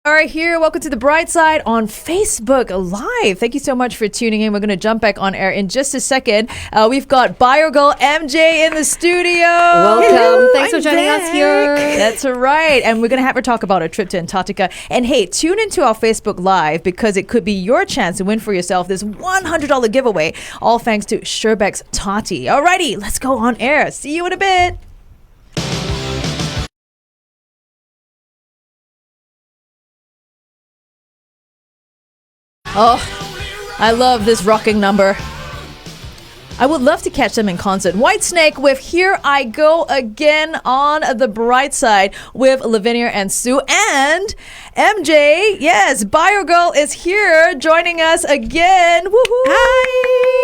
All right, here. Welcome to the Brightside on Facebook Live. Thank you so much for tuning in. We're going to jump back on air in just a second. We've got Biogirl MJ in the studio. Welcome. Hello, Thanks for joining us here. That's right. And we're going to have her talk about her trip to Antarctica. And hey, tune into our Facebook Live because it could be your chance to win for yourself this $100 giveaway, all thanks to Sherbeck's Toddy. Alrighty, let's go on air. See you in a bit. Oh, I love this rocking number. I would love to catch them in concert. Whitesnake with Here I Go Again on the Brightside with Lavinia and Sue. And MJ, yes, Biogirl is here joining us again. Woohoo!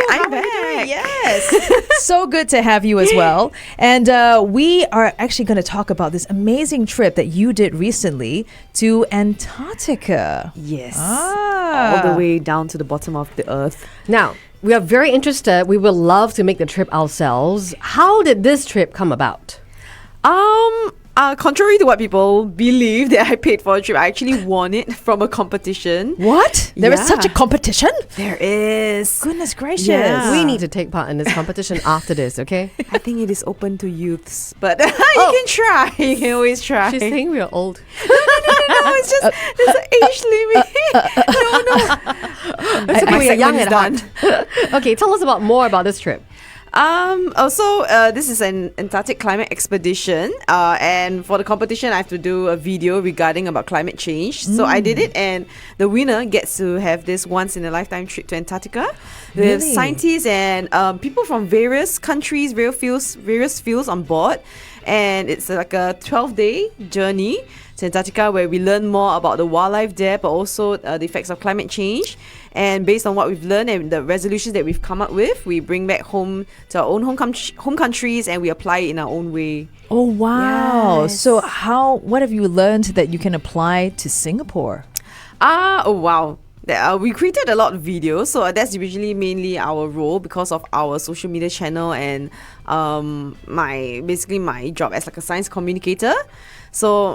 Hi, I'm back. Yes. So good to have you as well. And we are actually going to talk about this amazing trip that you did recently to Antarctica. Yes. Ah. All the way down to the bottom of the earth. Now, we are very interested. We would love to make the trip ourselves. How did this trip come about? Contrary to what people believe that I paid for a trip, I actually won it from a competition. What? There is such a competition? There is. Goodness gracious. Yeah. We need to take part in this competition after this, okay? I think it is open to youths, but you can try. You can always try. She's saying we are old. No, it's just there's an age limit. That's Okay, we are young at done. heart. Okay, tell us more about this trip. This is an Antarctic climate expedition, and for the competition I have to do a video regarding about climate change. So I did it, and the winner gets to have this once in a lifetime trip to Antarctica with scientists and people from various countries, various fields on board. And it's like a 12-day journey to Antarctica where we learn more about the wildlife there, but also the effects of climate change. And based on what we've learned and the resolutions that we've come up with, we bring back home to our own home countries and we apply it in our own way. Oh, wow. Yes. So what have you learned that you can apply to Singapore? Oh, wow. We created a lot of videos, so that's usually mainly our role because of our social media channel and my job as like a science communicator. So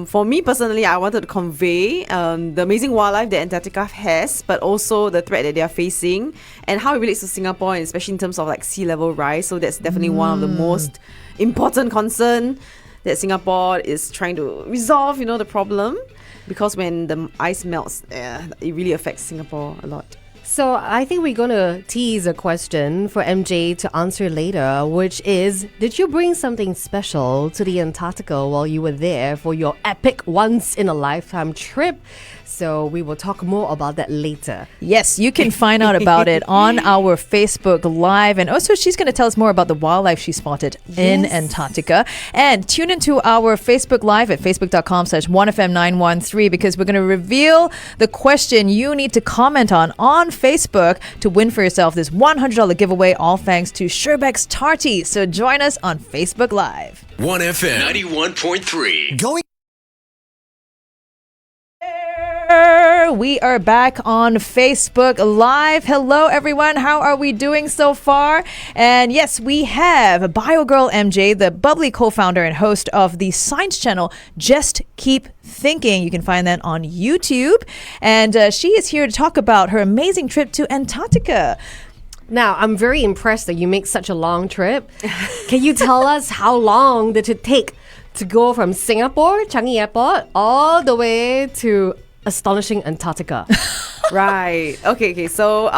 for me personally, I wanted to convey the amazing wildlife that Antarctica has, but also the threat that they are facing and how it relates to Singapore, and especially in terms of like sea level rise. So that's definitely one of the most important concern that Singapore is trying to resolve, the problem. Because when the ice melts, it really affects Singapore a lot. So I think we're going to tease a question for MJ to answer later, which is, did you bring something special to the Antarctica while you were there for your epic once-in-a-lifetime trip? So we will talk more about that later. Yes, you can find out about it on our Facebook Live. And also, she's going to tell us more about the wildlife she spotted in Antarctica. And tune into our Facebook Live at facebook.com/1FM913 because we're going to reveal the question you need to comment on Facebook to win for yourself this $100 giveaway, all thanks to Sherbeck's Toddy. So join us on Facebook Live. 1FM 91.3. Going. We are back on Facebook Live. Hello, everyone. How are we doing so far? And yes, we have Biogirl MJ, the bubbly co-founder and host of the science channel Just Keep Thinking. You can find that on YouTube. And she is here to talk about her amazing trip to Antarctica. Now, I'm very impressed that you make such a long trip. Can you tell us how long did it take to go from Singapore, Changi Airport, all the way to astonishing Antarctica? Right. Okay. So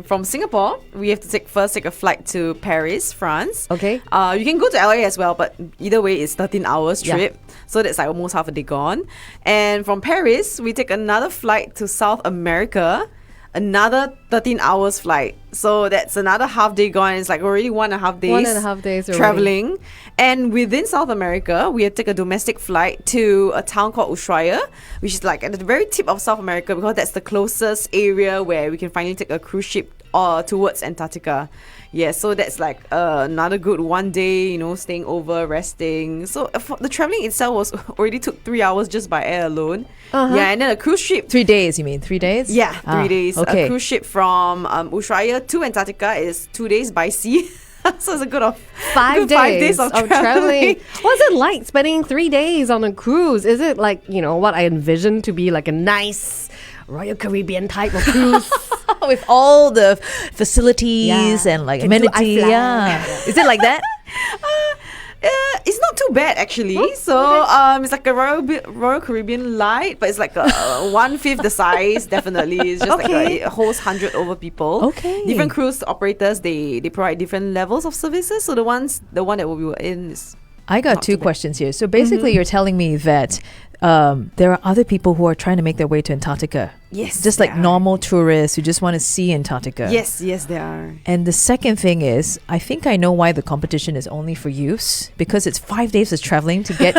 from Singapore, we have to first take a flight to Paris, France. Okay. You can go to LA as well, but either way, it's 13 hours Yeah. trip. So that's like almost half a day gone. And from Paris, we take another flight to South America. Another 13 hours flight. So that's another half day gone. It's like already 1.5 days. 1.5 days already. Traveling. And within South America, we have to take a domestic flight to a town called Ushuaia, which is like at the very tip of South America because that's the closest area where we can finally take a cruise ship towards Antarctica. Yeah, so that's like another good 1 day, staying over, resting. So the traveling itself already took 3 hours just by air alone. Yeah, and then a cruise ship. 3 days, you mean? 3 days? Yeah, 3 days. Okay. A cruise ship from Ushuaia to Antarctica is 2 days by sea. So it's a good of 5 good 5 days days of traveling. traveling. What's it like spending 3 days on a cruise? Is it like, what I envisioned to be like a nice Royal Caribbean type of cruise? With all the facilities Yeah. and like Can do amenities. iFly. Yeah. Is it like that? It's not too bad actually. It's like a Royal Caribbean light, but it's like a 1/5 the size. Definitely, it's just Okay. like it holds 100 over people. Okay. Different cruise operators they provide different levels of services. So the one that we were in is I got Not two too bad. questions here. So basically, you're telling me that there are other people who are trying to make their way to Antarctica. yes, Just they like are. normal tourists who just want to see Antarctica. Yes, they are. And the second thing is, I think I know why the competition is only for youths, because it's 5 days of traveling to get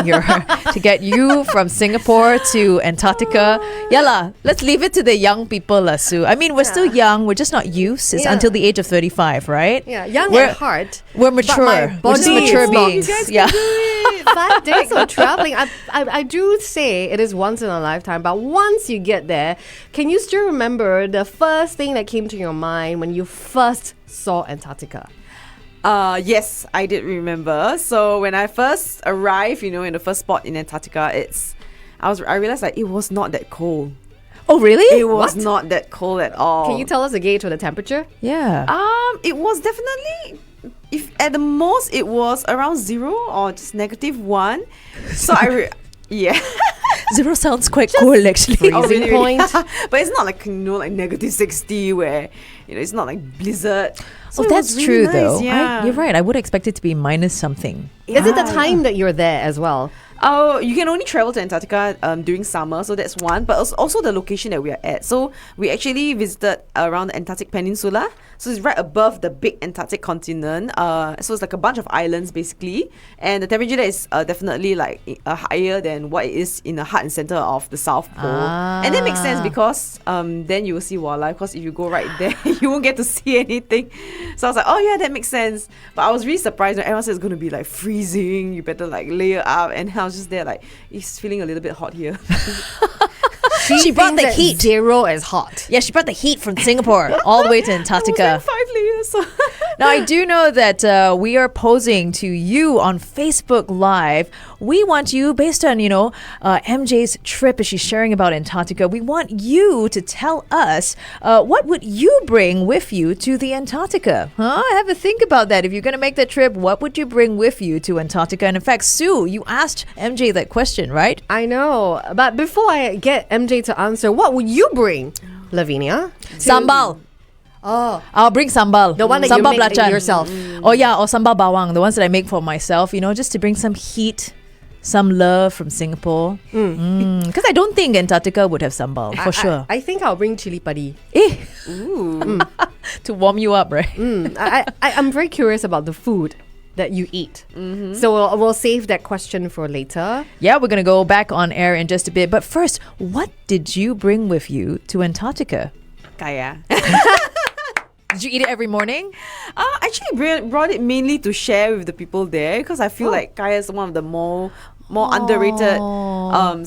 to get you from Singapore to Antarctica. Yalla, let's leave it to the young people, lah, Sue. I mean, we're still young. We're just not youths. It's Yeah. until the age of 35, right? Yeah, young We're- at heart. We're my mature. We're just body mature is not. beings. You guys Yeah. 5 days of traveling. I do say it is once in a lifetime, but once you get there, can you still remember the first thing that came to your mind when you first saw Antarctica? Yes, I did remember. So when I first arrived, in the first spot in Antarctica, I realized that it was not that cold. Oh, really? It was not that cold at all. Can you tell us a gauge for the temperature? Yeah. It was definitely, if at the most it was around 0 or just -1. So yeah. Zero sounds quite cool, actually. Freezing point. But it's not like like -60 where it's not like blizzard. So Oh, it that's was true, really nice, though. Yeah. You're right. I would expect it to be minus something. Is it the time that you're there as well? Oh, you can only travel to Antarctica during summer, so that's one. But also the location that we are at. So we actually visited around the Antarctic Peninsula. So it's right above the big Antarctic continent. So it's like a bunch of islands basically, and the temperature there is definitely like higher than what it is in the heart and center of the South Pole. And that makes sense because then you will see wildlife. Because if you go right there, you won't get to see anything. So I was like, oh yeah, that makes sense. But I was really surprised when everyone said it's going to be like freezing. You better like layer up, and I was just there like it's feeling a little bit hot here. She brought the thinks that heat. 0 is hot. Yeah, she brought the heat from Singapore all the way to Antarctica. 5 layers. Now, I do know that we are posing to you on Facebook Live. We want you, based on, MJ's trip as she's sharing about Antarctica, we want you to tell us what would you bring with you to the Antarctica? Huh? Have a think about that. If you're going to make that trip, what would you bring with you to Antarctica? And in fact, Sue, you asked MJ that question, right? I know. But before I get MJ to answer, what would you bring, Lavinia? Sambal. Oh, I'll bring sambal. the one that sambal you make belacan. yourself. Oh yeah, or sambal bawang, the ones that I make for myself, just to bring some heat, some love from Singapore. Because I don't think Antarctica would have sambal, for sure. I think I'll bring chili padi. To warm you up, right? I'm very curious about the food that you eat. So we'll save that question for later. Yeah, we're going to go back on air in just a bit. But first, what did you bring with you to Antarctica? Kaya. Did you eat it every morning? I actually brought it mainly to share with the people there because I feel like kaya is one of the more underrated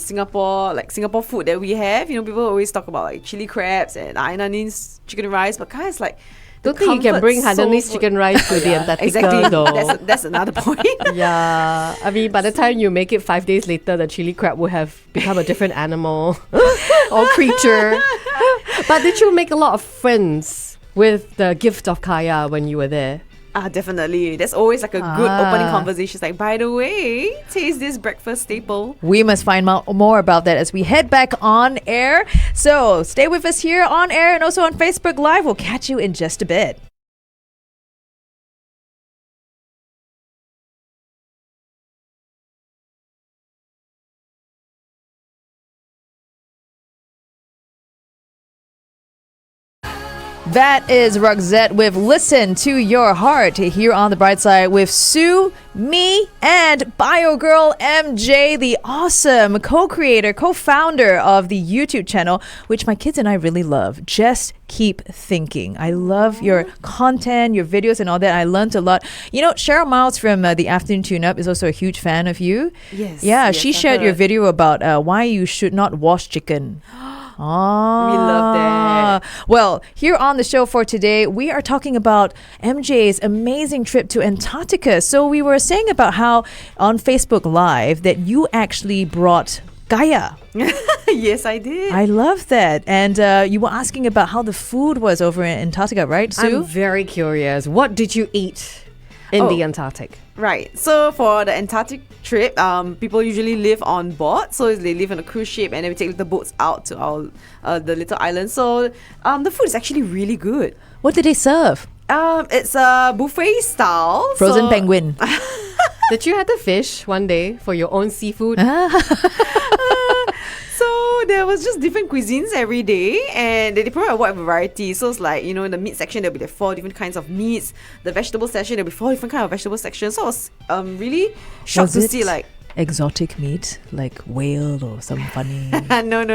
Singapore food that we have. People always talk about like chili crabs and Hainanese chicken rice, but kaya is like Don't think you can bring Hainanese food. chicken rice to the Antarctica, Exactly. though. That's another point. Yeah, I mean, by the time you make it 5 days later, the chili crab will have become a different animal or creature. But did you make a lot of friends with the gift of kaya when you were there? Definitely. There's always like a good opening conversation. It's like, by the way, taste this breakfast staple. We must find out more about that as we head back on air. So stay with us here on air and also on Facebook Live. We'll catch you in just a bit. That is Roxette with Listen to Your Heart here on the Brightside with Sue, me, and Biogirl MJ, the awesome co-creator, co-founder of the YouTube channel, which my kids and I really love. Just Keep Thinking. I love your content, your videos and all that. I learned a lot. Cheryl Miles from the Afternoon Tune-Up is also a huge fan of you. Yes. Yeah, yes, she I shared your heard. video about why you should not wash chicken. Oh, We love that. Well, here on the show for today, we are talking about MJ's amazing trip to Antarctica. So we were saying about how on Facebook Live that you actually brought Gaia. Yes, I did. I love that. And you were asking about how the food was over in Antarctica, right, Sue? I'm very curious. What did you eat in the Antarctic? Right. So for the Antarctic trip, people usually live on board. So they live on a cruise ship, and then we take the boats out to our the little island. So the food is actually really good. What did they serve? It's a buffet style. Frozen penguin. Did you have the fish one day for your own seafood? So there was just different cuisines every day, and they provide a wide variety. So it's like, in the meat section, there'll be 4 different kinds of meats. The vegetable section, there'll be 4 different kinds of vegetable sections. So I was really shocked to see like exotic meat like whale or some funny. No.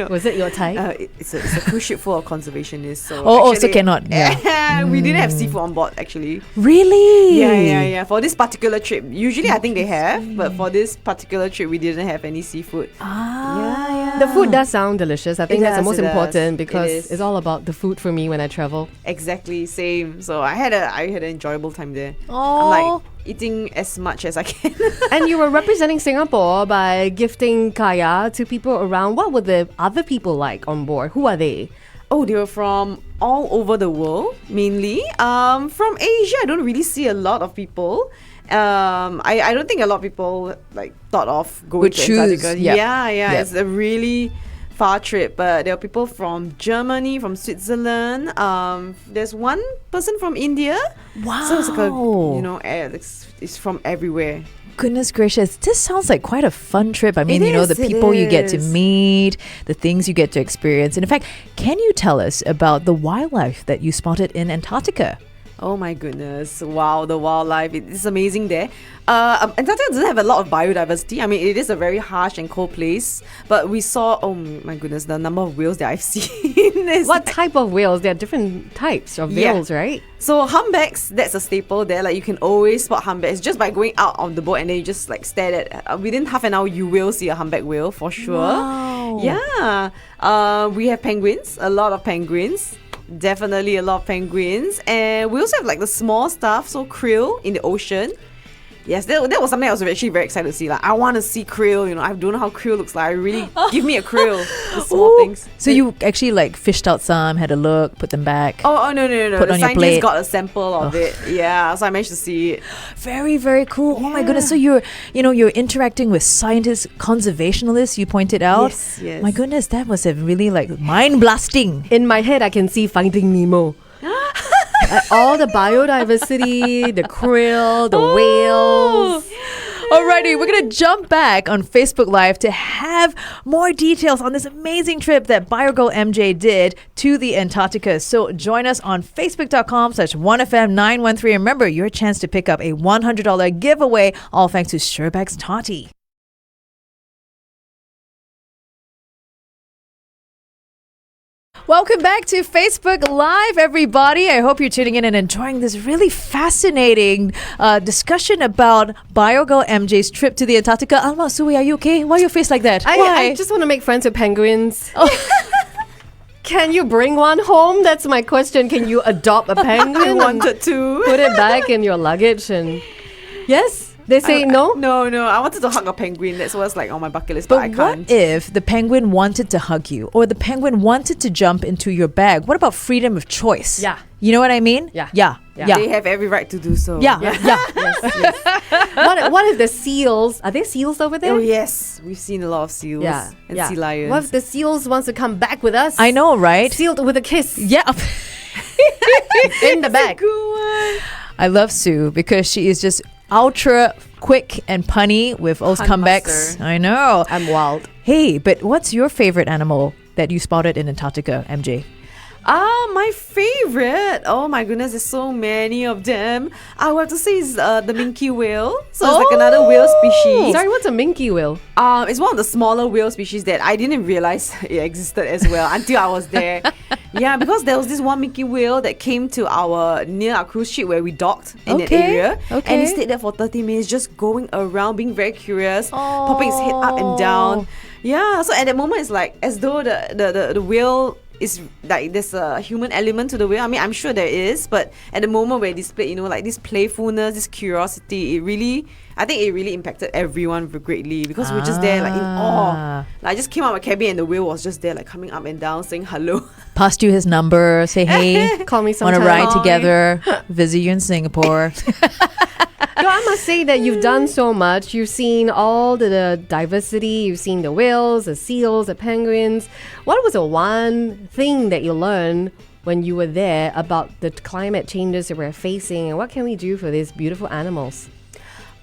Was it your type? It's a cruise ship full of conservationists. So so actually, cannot. Yeah. we didn't have seafood on board actually. Really? Yeah. For this particular trip, usually I think they have, but for this particular trip, we didn't have any seafood. Yeah. The food does sound delicious. I think that's the most it does. important because It is. it's all about the food for me when I travel. Exactly, same. So I had an enjoyable time there. Oh. I'm like eating as much as I can. And you were representing Singapore by gifting kaya to people around. What were the other people like on board? Who are they? Oh, they were from all over the world, mainly. From Asia, I don't really see a lot of people. I don't think a lot of people like thought of going Would to choose, Antarctica. yep. Yeah. Yep. It's a really far trip, but there are people from Germany, from Switzerland. There's one person from India. Wow. So it's like it's from everywhere. Goodness gracious, this sounds like quite a fun trip. I mean, It is, the it people you get to is. meet, the things you get to experience. And in fact, can you tell us about the wildlife that you spotted in Antarctica? Oh my goodness. Wow, the wildlife. It's amazing there. Antarctica doesn't have a lot of biodiversity. I mean, it is a very harsh and cold place. But we saw, oh my goodness, the number of whales that I've seen. is What like- type of whales? There are different types of Yeah. whales, right? So humpbacks, that's a staple there. Like you can always spot humpbacks just by going out on the boat and then you just like stare at. Within half an hour, you will see a humpback whale for sure. Wow. Yeah. We have penguins, a lot of penguins. Definitely a lot of penguins. And we also have like the small stuff, so krill in the ocean. Yes, that was something I was actually very excited to see. Like, I want to see krill, I don't know how krill looks like. I really, give me a krill, the small Ooh. things. So you actually like fished out some, had a look, put them back. Oh, no. Put The on your scientists plate. got a sample of it. Yeah, so I managed to see it. Very, very cool. Oh my goodness. So you're interacting with scientists, conservationists, you pointed out. Yes. My goodness, that was a really like mind blasting. In my head, I can see Finding Nemo. All the biodiversity, the krill, the whales. Alrighty, we're gonna jump back on Facebook Live to have more details on this amazing trip that Biogirl MJ did to the Antarctica. So join us on facebook.com/1FM913. Remember, your chance to pick up a $100 giveaway, all thanks to Sherbak's Toddy. Welcome back to Facebook Live, everybody. I hope you're tuning in and enjoying this really fascinating discussion about Biogirl MJ's trip to the Antarctica. Alma, Sui, are you okay? Why your face like that? Why? I just want to make friends with penguins. Can you bring one home? That's my question. Can you adopt a penguin? I and wanted to. put it back in your luggage and yes, they say no. No. I wanted to hug a penguin. That's what's like on my bucket list, but I But can't. what if the penguin wanted to hug you or the penguin wanted to jump into your bag? What about freedom of choice? Yeah. You know what I mean? Yeah. Yeah. They have every right to do so. Yeah. What if the seals? Are there seals over there? Oh yes, we've seen a lot of seals and sea lions. What if the seals wants to come back with us? I know, right? Sealed with a kiss Yeah. in the back. I love Sue because she is just ultra quick and punny with those Pun comebacks. master. I know. I'm wild. Hey, but what's your favorite animal that you spotted in Antarctica, MJ? My favorite. Oh my goodness, there's so many of them. I would have to say is the minke whale. So it's like another whale species. Sorry, what's a minke whale? It's one of the smaller whale species that I didn't realize it existed as well until I was there. Yeah, because there was this one minke whale that came to near our cruise ship where we docked in that area. Okay. And he stayed there for 30 minutes just going around, being very curious, popping his head up and down. Yeah, so at that moment it's like as though the whale is like there's a human element to the whale. I mean, I'm sure there is, but at the moment where it displayed, like this playfulness, this curiosity, I think it really impacted everyone greatly because we were just there like in awe. Like, I just came out of my cabin and the whale was just there like coming up and down saying hello. Passed you his number, say hey, Call me want sometime. to ride together, visit you in Singapore. No, I must say that you've done so much. You've seen all the diversity. You've seen the whales, the seals, the penguins. What was the one thing that you learned when you were there about the climate changes that we're facing, and what can we do for these beautiful animals?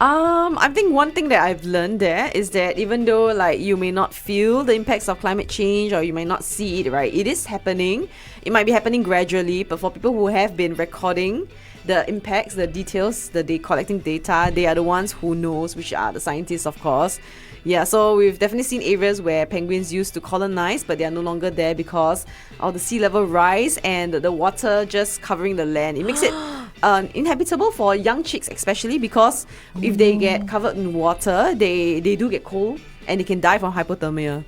I think one thing that I've learned there is that even though like you may not feel the impacts of climate change or you may not see it, right, it is happening. It might be happening gradually, but for people who have been recording the impacts, the details, collecting data, they are the ones who knows, which are the scientists, of course. Yeah, so we've definitely seen areas where penguins used to colonize, but they are no longer there because of the sea level rise and the water just covering the land. It makes it inhabitable for young chicks, especially because if they get covered in water, they do get cold and they can die from hypothermia.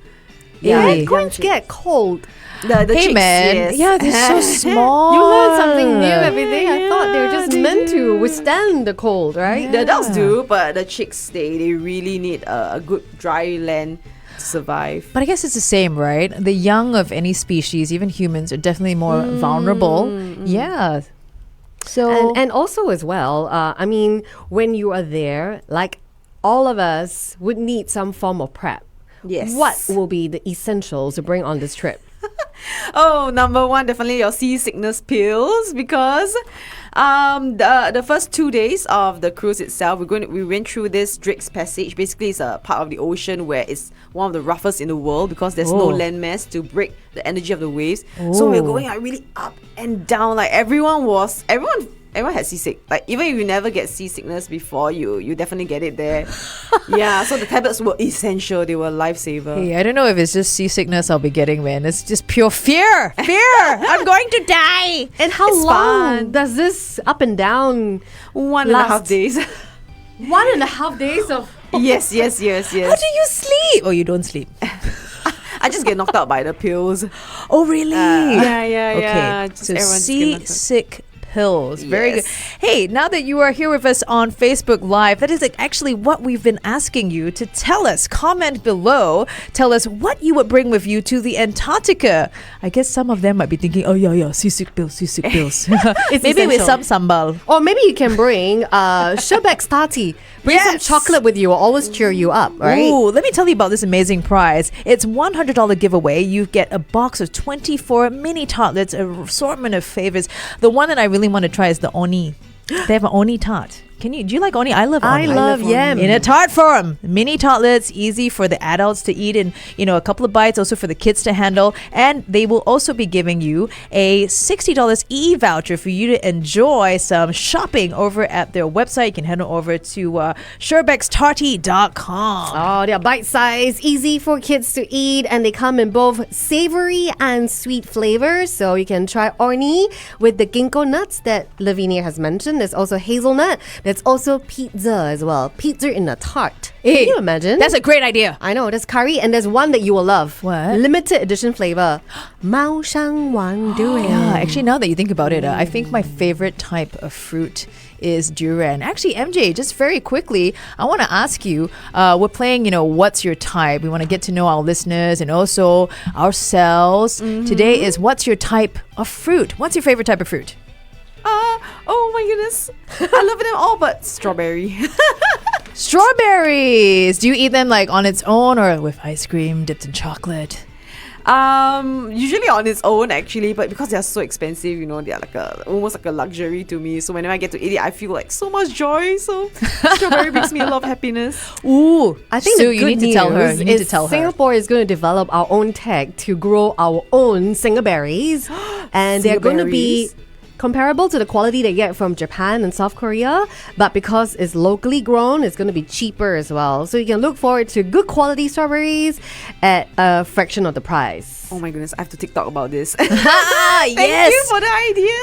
Yeah, Hey. penguins get cold. The Hey chicks, man, yes. yeah, they're so small. You learn something new every day. I thought they were just meant to withstand the cold, right? The adults do, but the chicks, they really need a good dry land to survive. But I guess it's the same, right? The young of any species, even humans, are definitely more vulnerable. Yeah. So And also as well, I mean, when you are there, like all of us would need some form of prep. Yes. What will be the essentials to bring on this trip? Oh, number one, definitely your seasickness pills because the first 2 days of the cruise itself, we went through this Drake's Passage. Basically, it's a part of the ocean where it's one of the roughest in the world because there's no landmass to break the energy of the waves. So we're going like really up and down. Like everyone had seasick. Like even if you never get seasickness before, you definitely get it there. Yeah, so the tablets were essential. They were a lifesaver. hey, I don't know if it's just seasickness I'll be getting, man. It's just pure fear. Fear. I'm going to die. And how It's long fun. does this up and down 1.5 last? days. 1.5 days of... Yes. How do you sleep? Oh, you don't sleep. I just get knocked out by the pills. Oh, really? Yeah. Okay, Just so everyone just get knocked out. seasick pills. Very good. Yes. Hey, now that you are here with us on Facebook Live, that is actually what we've been asking you to tell us. Comment below. Tell us what you would bring with you to the Antarctica. I guess some of them might be thinking, oh yeah, seasick pills. It's Maybe with essential. some sambal. Or maybe you can bring Sherbek's Tati. Bring some Yes. chocolate with you. Will always cheer you up, right? Ooh, let me tell you about this amazing prize. It's $100 giveaway. You get a box of 24 mini tartlets, an assortment of favorites. The one that I really want to try is the oni. They have an oni tart. Do you like oni? I love I oni. love yam. In a tart form. Mini tartlets, easy for the adults to eat in, a couple of bites, also for the kids to handle. And they will also be giving you a $60 e-voucher for you to enjoy some shopping over at their website. You can head on over to sherbextarty.com. Oh, they're bite size, easy for kids to eat, and they come in both savory and sweet flavors. So you can try orni with the ginkgo nuts that Lavinia has mentioned. There's also hazelnut. There's also pizza as well. Pizza in a tart. Hey, Can you imagine? That's a great idea. I know, there's curry, and there's one that you will love. What? Limited edition flavor. Mao Shang Wan Durian. Yeah, actually, now that you think about it, I think my favorite type of fruit is durian. Actually, MJ, just very quickly, I want to ask you, we're playing, what's your type? We want to get to know our listeners and also ourselves. Today is what's your type of fruit? What's your favorite type of fruit? Oh my goodness. I love them all but strawberry. Strawberries. Do you eat them like on its own or with ice cream dipped in chocolate? Usually on its own actually, but because they're so expensive, they are almost like a luxury to me. So whenever I get to eat it, I feel like so much joy. So strawberry brings me a lot of happiness. Ooh, I think Sue, the you good need to tell her. news You need to is tell her. Singapore is going to develop our own tech to grow our own singaberries, and they're going to be comparable to the quality they get from Japan and South Korea, but because it's locally grown, it's going to be cheaper as well. So you can look forward to good quality strawberries at a fraction of the price. Oh my goodness, I have to TikTok about this. Ah, Thank you for the idea.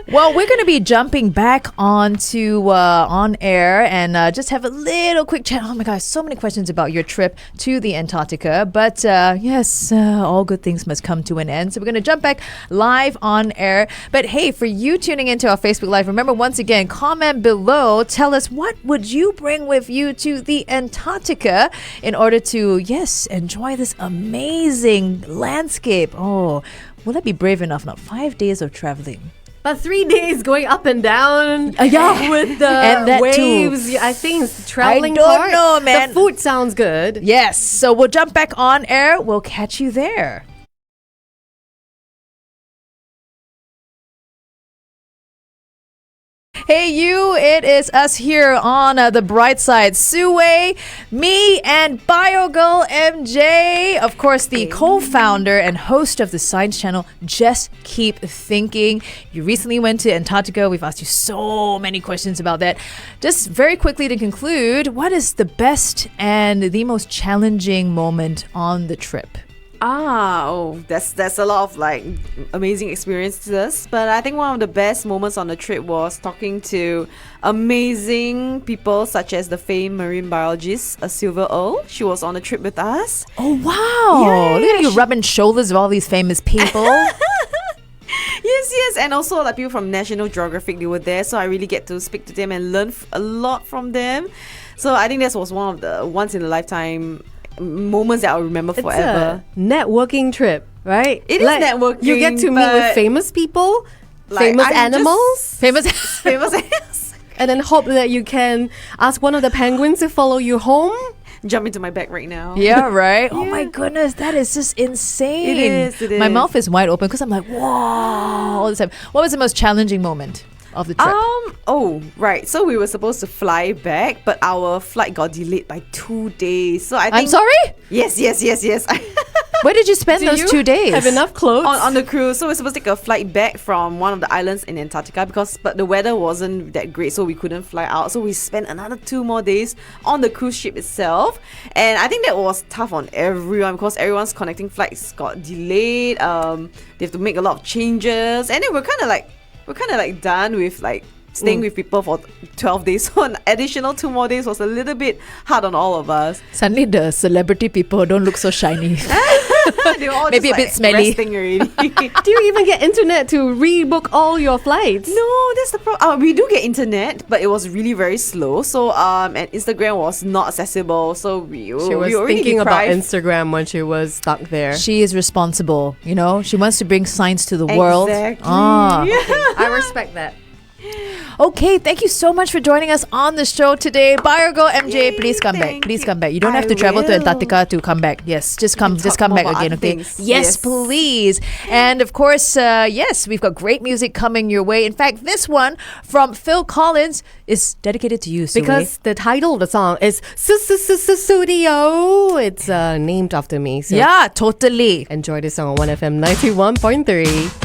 Well, we're going to be jumping back onto on air and just have a little quick chat. Oh my gosh, so many questions about your trip to the Antarctica. But yes, all good things must come to an end. So we're going to jump back live on air. But hey, for you tuning into our Facebook Live, remember once again, comment below. Tell us what would you bring with you to the Antarctica in order to, yes, enjoy this amazing landscape. Oh, will I be brave enough? Not 5 days of traveling. But 3 days going up and down Yeah. with the And that waves. too. I think it's the traveling I don't part. know, man. The food sounds good. Yes, so we'll jump back on air. We'll catch you there. Hey you, it is us here on the Brightside. Suwei, me, and Biogirl MJ. Of course, the co-founder and host of the Science Channel, Just Keep Thinking. You recently went to Antarctica. We've asked you so many questions about that. Just very quickly to conclude, what is the best and the most challenging moment on the trip? That's a lot of like amazing experiences. But I think one of the best moments on the trip was talking to amazing people such as the famed marine biologist, Silver Earl. She was on the trip with us. Oh, wow. Look at you rubbing shoulders with all these famous people. Yes, and also like people from National Geographic, they were there, so I really get to speak to them and learn a lot from them. So I think that was one of the once in a lifetime moments that I'll remember forever. It's a networking trip, right? It is networking, You get to meet with but famous people, like, famous I'm animals, Famous. famous and then hope that you can ask one of the penguins to follow you home. jump into my bag right now. Yeah, right? Oh my goodness, that is just insane. It is. My mouth is wide open because I'm like, whoa, all the time. What was the most challenging moment of the trip? Right. So we were supposed to fly back, but our flight got delayed by 2 days. So I think I'm sorry? Yes. Where did you spend Do those you 2 days? have enough clothes? on the cruise. So we're supposed to take a flight back from one of the islands in Antarctica but the weather wasn't that great, so we couldn't fly out. So we spent another 2 more days on the cruise ship itself. And I think that was tough on everyone because everyone's connecting flights got delayed. They have to make a lot of changes. And then we're kind of like done with like staying with people for 12 days. So an additional 2 more days was a little bit hard on all of us. Suddenly the celebrity people don't look so shiny. They were all Maybe just, a bit smelly. resting already. Do you even get internet to rebook all your flights? No, that's the problem. We do get internet, but it was really very slow. So and Instagram was not accessible. So we She was already thinking about deprived. Instagram when she was stuck there. She is responsible, you know? She wants to bring science to the world. Exactly. I respect that. Okay, thank you so much for joining us on the show today. Biogirl MJ, Yay, please come back. thank Please you. come back. You don't have I to travel to will. Antarctica to come back. Yes, just come talk back more about again, other okay? things. Yes, Yes. please. And of course, yes, we've got great music coming your way. In fact, this one from Phil Collins is dedicated to you, Sue. Because the title of the song is Studio. It's named after me. So yeah, totally. enjoy this song on 1FM 91.3.